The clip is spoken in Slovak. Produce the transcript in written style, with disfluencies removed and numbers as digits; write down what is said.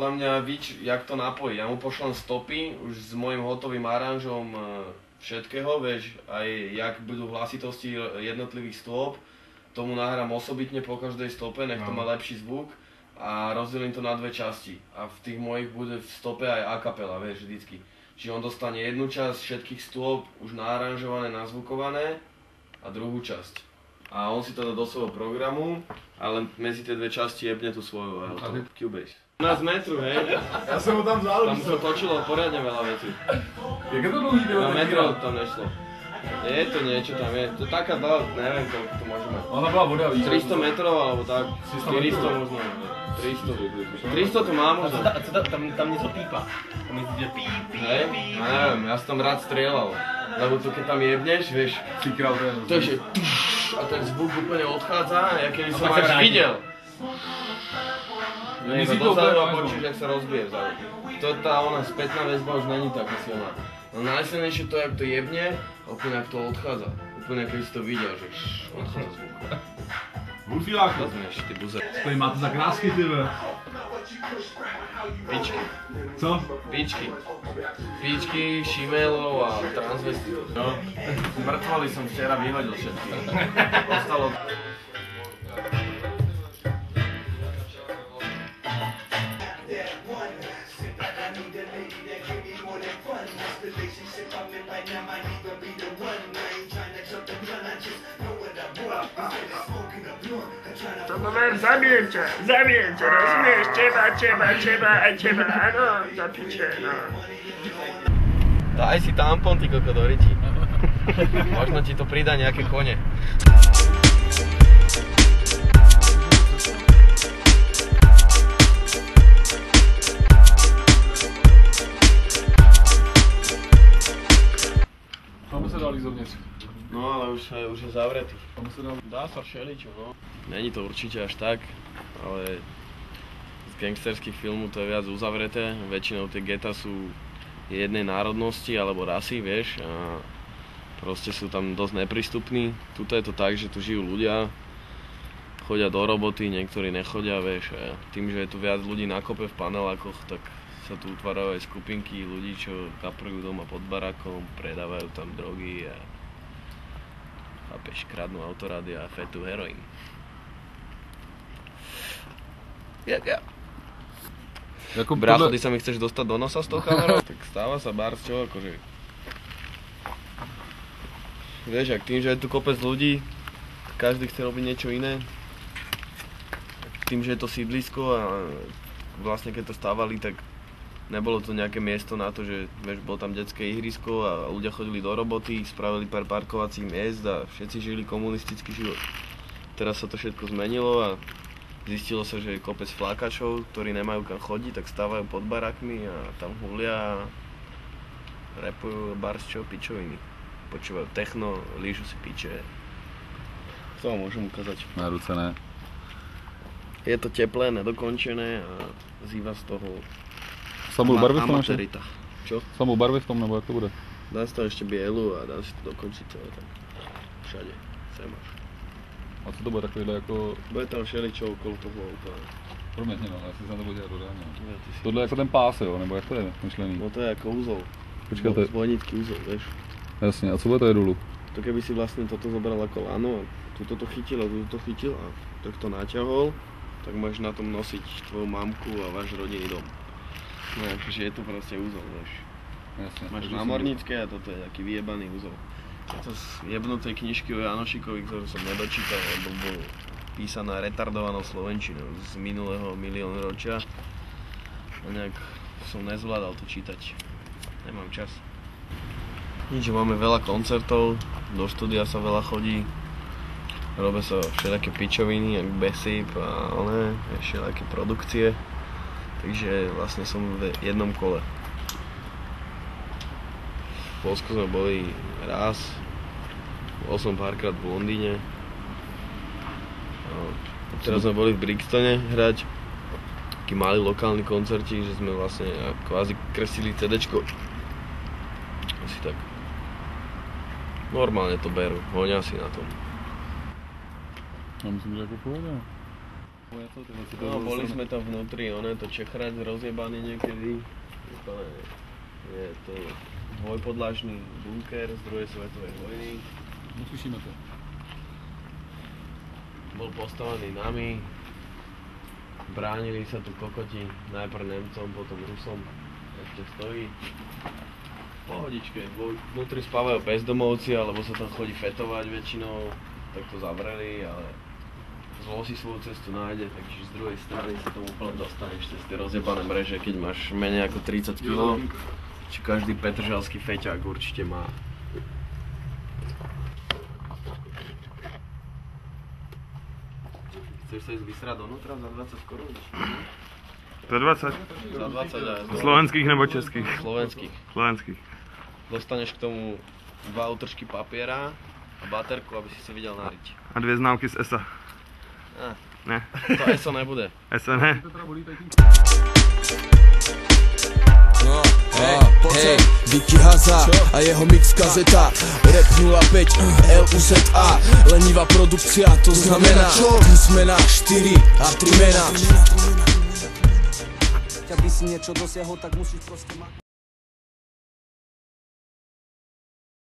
podľa mňa víš, jak to napojiť. Ja mu pošlem stopy už s môjim hotovým aranžom všetkého, vieš, aj jak budú hlasitosti jednotlivých stôp. Tomu nahrám osobitne po každej stope, nech to má lepší zvuk a rozdelím to na dve časti. A v tých mojich bude v stope aj a capella, vieš, vždycky. Čiže on dostane jednu časť všetkých stôp už naaranžované, nazvukované a druhú časť. A on si to dá do svojho programu, ale medzi tie dve časti jebne tú svoju Cubase. 15 metrov, hej? Ja som ho tam vzal. Tam sa točilo poriadne veľa vecí. Jak je to dlhý? Na metro tam nešlo. Je to niečo tam, je to taká dlhá, neviem koľko to môže mať. Ona bola voda víc. 300 metrov alebo tak, 400 možno. 300 to má možno. Tam niečo pípa. Tam je píp. Hej? A neviem, ja som tam rád strieľal. Lebo to keď tam jebneš, vieš, to je že a ten zvuk úplne odchádza, ja keby som až videl. Nie, iba dozadu a počuť, jak sa rozbije vzadu. To tá ona spätná väzba už není taká silná. No najsilnejšie to, jak to jebne, a úplne jak to odchádza. Úplne keby si to videl, že odchádza zvuk. Bulfiláko. Vezmeš, ty buze. Tady máte za krásky, ty ve. Pičky. Co? Pičky. Pičky, šimelov a transvestitov. No, mŕtvoly som včera vyhodil všetky. Ostalo... To poviem, zabijem ťa, rozumieš? Teba, aj teba, áno, za piče, no. Daj si tampon, ty koko, do riti. Možno ti to pridá nejaké kone. Tam sa dali zovnitř. No ale už je zavretý. Dá sa všeličo, no. Není to určite až tak, ale z gangsterských filmov to je viac uzavreté. Väčšinou tie geta sú jednej národnosti alebo rasy, vieš. A proste sú tam dosť neprístupní. Tuto je to tak, že tu žijú ľudia, chodia do roboty, niektorí nechodia, vieš. A tým, že je tu viac ľudí na kope v panelákoch, tak sa tu utvárajú aj skupinky ľudí, čo kaprujú doma pod barakom, predávajú tam drogy a chápeš, kradnú autorády a fetu heroín. Jak ja. Brácho, ty sa mi chceš dostať do nosa z toho kamerou? Tak stáva sa bars, čo akože... Vieš, ak tým, že je tu kopec ľudí, každý chce robiť niečo iné. Tým, že je to sídlisko a vlastne keď to stávali, tak nebolo to nejaké miesto na to, že vieš, bolo tam detské ihrisko a ľudia chodili do roboty, spravili pár parkovacích miest a všetci žili komunistický život. Teraz sa to všetko zmenilo a zistilo sa, že je kopec flákačov, ktorí nemajú kam chodiť, tak stávajú pod barakmi a tam hulia a rapujú barsčo, pičoviny. Počúvajú techno, lížu si piče. To vám môžem ukázať. Na ruce ne. Je to teplé, nedokončené a zýva z toho Samou barvy v tom ešte? amaterita. Čo? Samou barvy v tom, nebo jak to bude? Dá si to ešte bielu a dá si to dokončiť celé tak. Všade. Sem máš. A co to bude takovýhle jako... Bude tam všeličo okolo toho auta. Promiň, no, já si se na to podívat dodávně. Ja, Tohle je jako ten pás, jo, nebo jak to je myšlený? No to je ako úzol. Počkej, to je... Zbojnický úzol, vieš. Jasně, a co bude to je dolu? To keby si vlastne toto zobral ako lano a tuto to chytil a tuto to chytil a tak to naťahol, tak môžeš na tom nosiť tvoju mamku a váš rodinný dom. No akože je to proste úzol, vieš. Jasně. Máš námornícke a toto je taký vyjebaný úzol. Je to z jebnutej knižky o Janošikovi, ktorú som nedočítal, lebo bol písaná retardovanou slovenčinou z minulého miliónročia. A nejak som nezvládal to čítať. Nemám čas. Nič, máme veľa koncertov, do štúdia sa veľa chodí. Robia sa všelijaké pičoviny, jak Besip a oné, všelijaké produkcie. Takže vlastne som v jednom kole. V Polsku sme boli raz, bol som párkrát v Londýne. Teraz sme boli v Brixtone hrať. Taký malý lokálny koncertík, že sme vlastne kvázi kresili CDčko. Asi tak. Normálne to berú, hoňa si na tom. Já myslím, že jako půjde. No, boli sme tam vnútri, ono je to čechrať rozjebaný niekedy. Je to dvojpodlažný bunker z druhej svetovej vojny. Netušíme to. Bol postavený nami. Bránili sa tu kokoti, najprv Nemcom, potom Rusom. Ešte stojí. Pohodičke, vnútri spávajú bezdomovci, alebo sa tam chodí fetovať väčšinou. Tak to zavreli, ale zlo si svoju cestu nájde, takže z druhej strany sa tomu úplne dostaneš cez tie rozjebané mreže, keď máš menej ako 30 kg. Či každý petržalský feťák určite má. Chceš sa ísť vysrať donútra za 20 korún? Za 20? Za 20 aj. Slovenských nebo českých? Slovenských. Slovenských. Dostaneš k tomu 2 útržky papiera a baterku, aby si sa videl nariť. A 2 známky z ESA. Ne. To ESO nebude. ESA ne. No, hej, Vicky Haza a jeho mix kazeta Rap 05, LUZA Lenivá produkcia, to znamená písmena 4 a 3 mená. Aby si niečo dosiahol, tak musíš proste mať